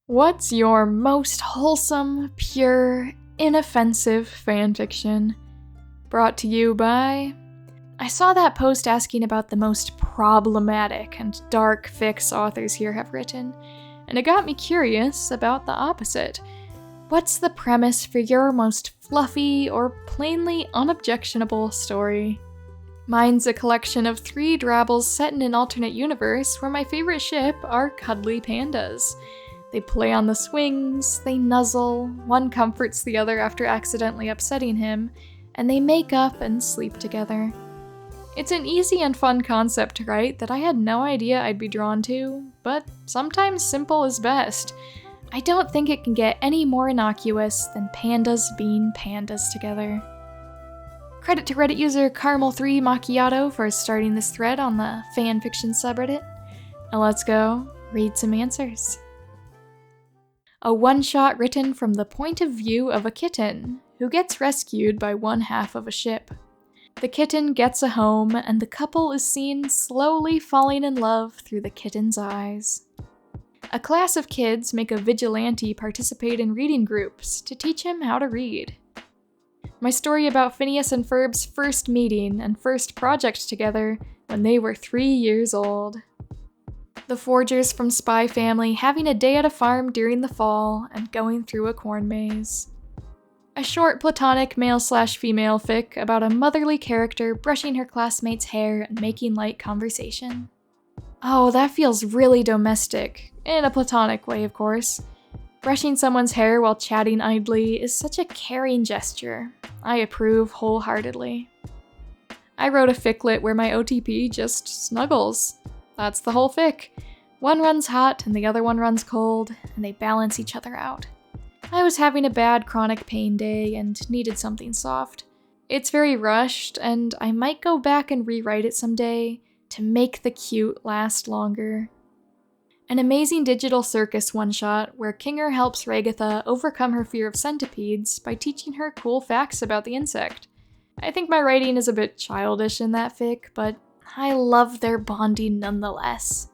What's your most wholesome, pure, inoffensive fanfiction? Brought to you by... I saw that post asking about the most problematic and dark fics authors here have written, and it got me curious about the opposite. What's the premise for your most fluffy or plainly unobjectionable story? Mine's a collection of 3 drabbles set in an alternate universe where my favorite ship are cuddly pandas. They play on the swings, they nuzzle, one comforts the other after accidentally upsetting him, and they make up and sleep together. It's an easy and fun concept to write that I had no idea I'd be drawn to, but sometimes simple is best. I don't think it can get any more innocuous than pandas being pandas together. Credit to Reddit user Caramel3 Macchiato for starting this thread on the fanfiction subreddit. Now let's go read some answers. A one-shot written from the point of view of a kitten, who gets rescued by one half of a ship. The kitten gets a home, and the couple is seen slowly falling in love through the kitten's eyes. A class of kids make a vigilante participate in reading groups to teach him how to read. My story about Phineas and Ferb's first meeting and first project together when they were 3 years old. The Forgers from Spy Family having a day at a farm during the fall and going through a corn maze. A short platonic male/female fic about a motherly character brushing her classmate's hair and making light conversation. Oh, that feels really domestic, in a platonic way, of course. Brushing someone's hair while chatting idly is such a caring gesture. I approve wholeheartedly. I wrote a ficlet where my OTP just snuggles. That's the whole fic. One runs hot and the other one runs cold, and they balance each other out. I was having a bad chronic pain day and needed something soft. It's very rushed, and I might go back and rewrite it someday to make the cute last longer. An amazing digital circus one-shot where Kinger helps Ragatha overcome her fear of centipedes by teaching her cool facts about the insect. I think my writing is a bit childish in that fic, but I love their bonding nonetheless.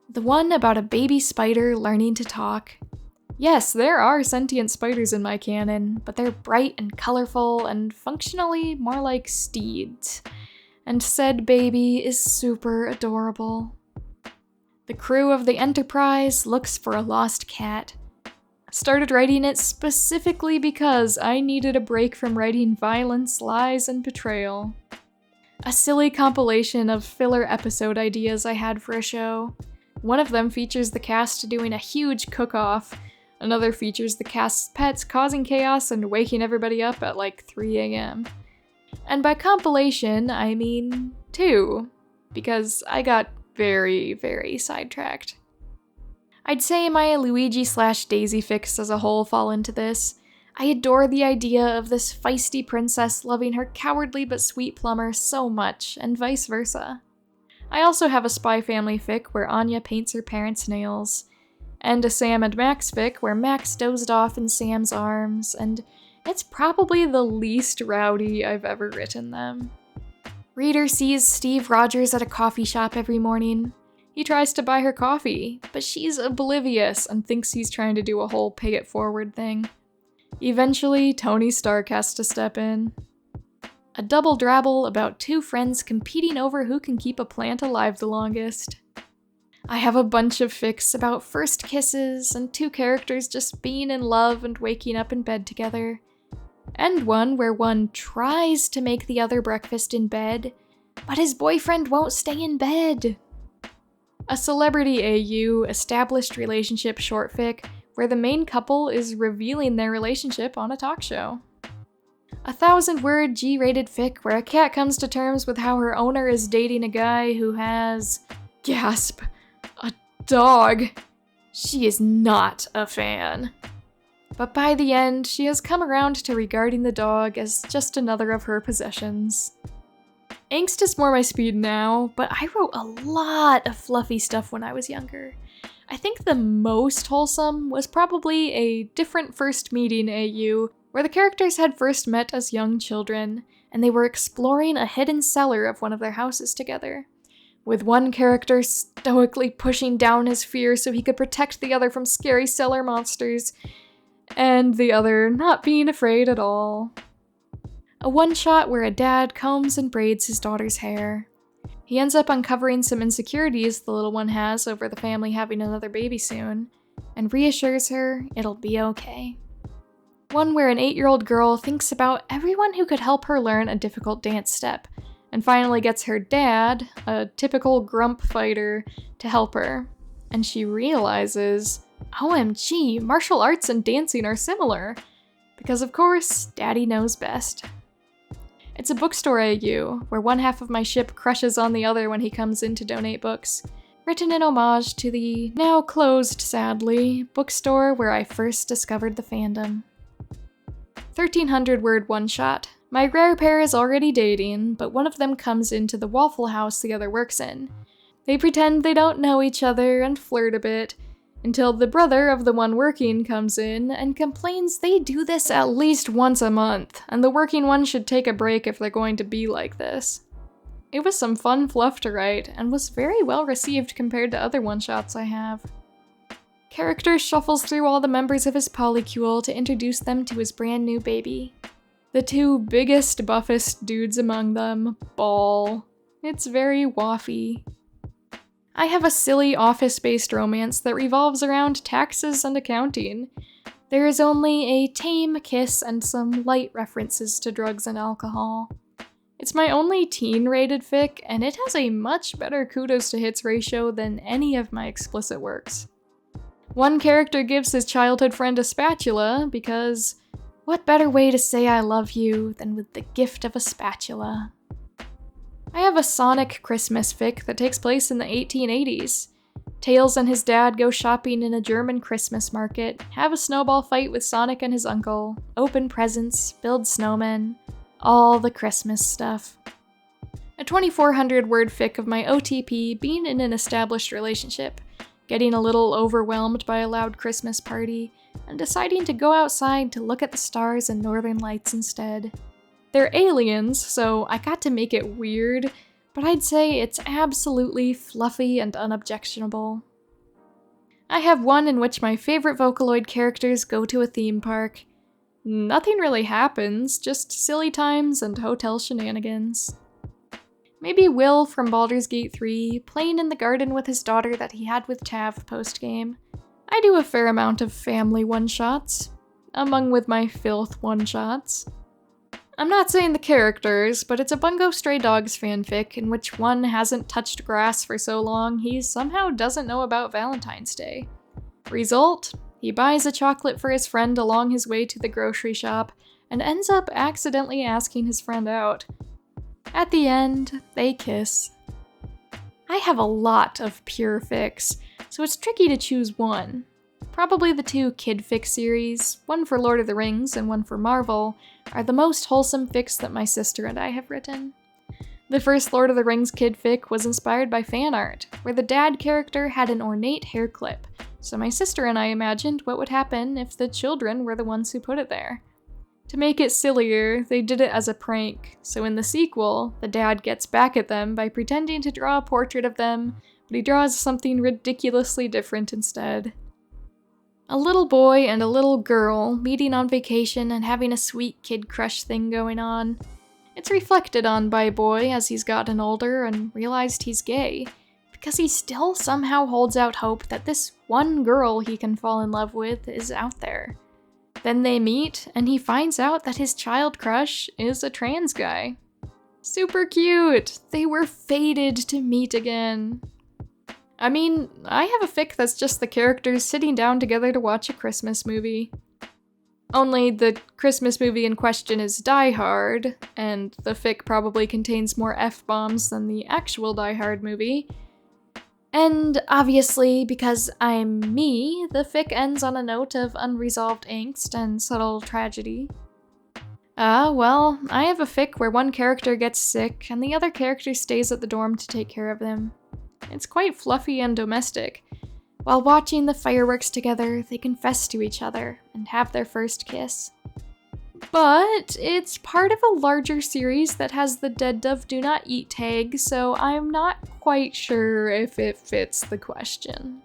The one about a baby spider learning to talk. Yes, there are sentient spiders in my canon, but they're bright and colorful and functionally more like steeds. And said baby is super adorable. The crew of the Enterprise looks for a lost cat. Started writing it specifically because I needed a break from writing violence, lies, and betrayal. A silly compilation of filler episode ideas I had for a show. One of them features the cast doing a huge cook-off. Another features the cast's pets causing chaos and waking everybody up at like 3 a.m. And by compilation, I mean 2, because I got very, very sidetracked. I'd say my Luigi/Daisy fics as a whole fall into this. I adore the idea of this feisty princess loving her cowardly but sweet plumber so much, and vice versa. I also have a Spy Family fic where Anya paints her parents' nails, and a Sam and Max fic where Max dozed off in Sam's arms, and it's probably the least rowdy I've ever written them. Reader sees Steve Rogers at a coffee shop every morning. He tries to buy her coffee, but she's oblivious and thinks he's trying to do a whole pay-it-forward thing. Eventually, Tony Stark has to step in. A double drabble about 2 friends competing over who can keep a plant alive the longest. I have a bunch of fics about first kisses and 2 characters just being in love and waking up in bed together. And one where one tries to make the other breakfast in bed, but his boyfriend won't stay in bed. A celebrity AU established relationship short fic where the main couple is revealing their relationship on a talk show. A 1,000-word G-rated fic where a cat comes to terms with how her owner is dating a guy who has, gasp, a dog. She is not a fan. But by the end, she has come around to regarding the dog as just another of her possessions. Angst is more my speed now, but I wrote a lot of fluffy stuff when I was younger. I think the most wholesome was probably a different first meeting AU, where the characters had first met as young children, and they were exploring a hidden cellar of one of their houses together. with one character stoically pushing down his fear so he could protect the other from scary cellar monsters, and the other not being afraid at all. A one-shot where a dad combs and braids his daughter's hair. He ends up uncovering some insecurities the little one has over the family having another baby soon, and reassures her it'll be okay. One where an 8-year-old girl thinks about everyone who could help her learn a difficult dance step, and finally gets her dad, a typical grump fighter, to help her. And she realizes, OMG, martial arts and dancing are similar. Because of course, Daddy knows best. It's a bookstore AU, where one half of my ship crushes on the other when he comes in to donate books. Written in homage to the, now closed sadly, bookstore where I first discovered the fandom. 1,300 word one-shot. My rare pair is already dating, but one of them comes into the Waffle house the other works in. They pretend they don't know each other and flirt a bit, until the brother of the one working comes in and complains they do this at least once a month, and the working one should take a break if they're going to be like this. It was some fun fluff to write, and was very well received compared to other one-shots I have. Character shuffles through all the members of his polycule to introduce them to his brand new baby. The two biggest, buffest dudes among them bawl. It's very waffy. I have a silly office-based romance that revolves around taxes and accounting. There is only a tame kiss and some light references to drugs and alcohol. It's my only teen-rated fic, and it has a much better kudos to hits ratio than any of my explicit works. One character gives his childhood friend a spatula because what better way to say I love you than with the gift of a spatula? I have a Sonic Christmas fic that takes place in the 1880s. Tails and his dad go shopping in a German Christmas market, have a snowball fight with Sonic and his uncle, open presents, build snowmen, all the Christmas stuff. A 2,400 word fic of my OTP being in an established relationship, getting a little overwhelmed by a loud Christmas party, and deciding to go outside to look at the stars and northern lights instead. They're aliens, so I got to make it weird, but I'd say it's absolutely fluffy and unobjectionable. I have one in which my favorite Vocaloid characters go to a theme park. Nothing really happens, just silly times and hotel shenanigans. Maybe Will from Baldur's Gate 3, playing in the garden with his daughter that he had with Tav post-game. I do a fair amount of family one-shots, among with my filth one-shots. I'm not saying the characters, but it's a Bungo Stray Dogs fanfic in which one hasn't touched grass for so long he somehow doesn't know about Valentine's Day. Result? He buys a chocolate for his friend along his way to the grocery shop and ends up accidentally asking his friend out. At the end, they kiss. I have a lot of pure fics, so it's tricky to choose one. Probably the two Kidfic series, one for Lord of the Rings and one for Marvel, are the most wholesome fics that my sister and I have written. The first Lord of the Rings Kidfic was inspired by fan art, where the dad character had an ornate hair clip, so my sister and I imagined what would happen if the children were the ones who put it there. To make it sillier, they did it as a prank, so in the sequel, the dad gets back at them by pretending to draw a portrait of them, but he draws something ridiculously different instead. A little boy and a little girl meeting on vacation and having a sweet kid crush thing going on. It's reflected on by boy as he's gotten older and realized he's gay, because he still somehow holds out hope that this one girl he can fall in love with is out there. Then they meet, and he finds out that his child crush is a trans guy. Super cute! They were fated to meet again. I mean, I have a fic that's just the characters sitting down together to watch a Christmas movie. Only the Christmas movie in question is Die Hard, and the fic probably contains more F-bombs than the actual Die Hard movie. And obviously, because I'm me, the fic ends on a note of unresolved angst and subtle tragedy. Well, I have a fic where one character gets sick and the other character stays at the dorm to take care of them. It's quite fluffy and domestic. While watching the fireworks together, they confess to each other and have their first kiss. but it's part of a larger series that has the dead dove do not eat tag, so I'm not quite sure if it fits the question.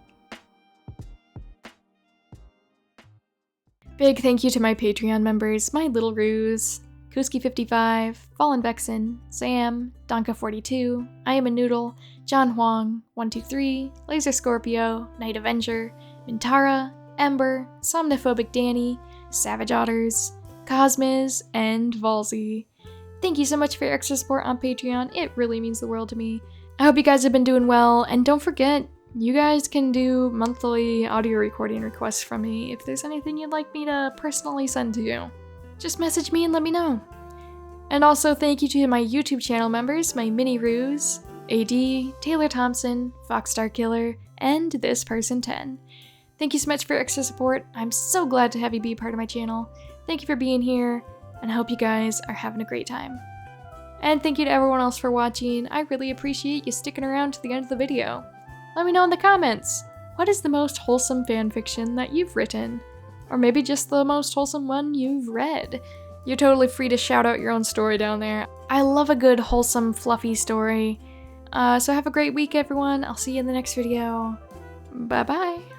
Big thank you to my Patreon members, My Little Ruse, Kuski55, Fallen Vexen, Sam, Donka42, I Am a Noodle, John Huang, 123, Laser Scorpio, Night Avenger, Mintara, Ember, Somnophobic Danny, Savage Otters, Cosmiz, and Valsy. Thank you so much for your extra support on Patreon, it really means the world to me. I hope you guys have been doing well, and don't forget, you guys can do monthly audio recording requests from me if there's anything you'd like me to personally send to you. Just message me and let me know. And also thank you to my YouTube channel members, my Mini Ruse, AD, Taylor Thompson, Foxstar Killer, and This Person 10. Thank you so much for your extra support. I'm so glad to have you be part of my channel. Thank you for being here, and I hope you guys are having a great time. And thank you to everyone else for watching. I really appreciate you sticking around to the end of the video. Let me know in the comments, what is the most wholesome fanfiction that you've written? Or maybe just the most wholesome one you've read. You're totally free to shout out your own story down there. I love a good, wholesome, fluffy story. So have a great week, everyone. I'll see you in the next video. Bye-bye.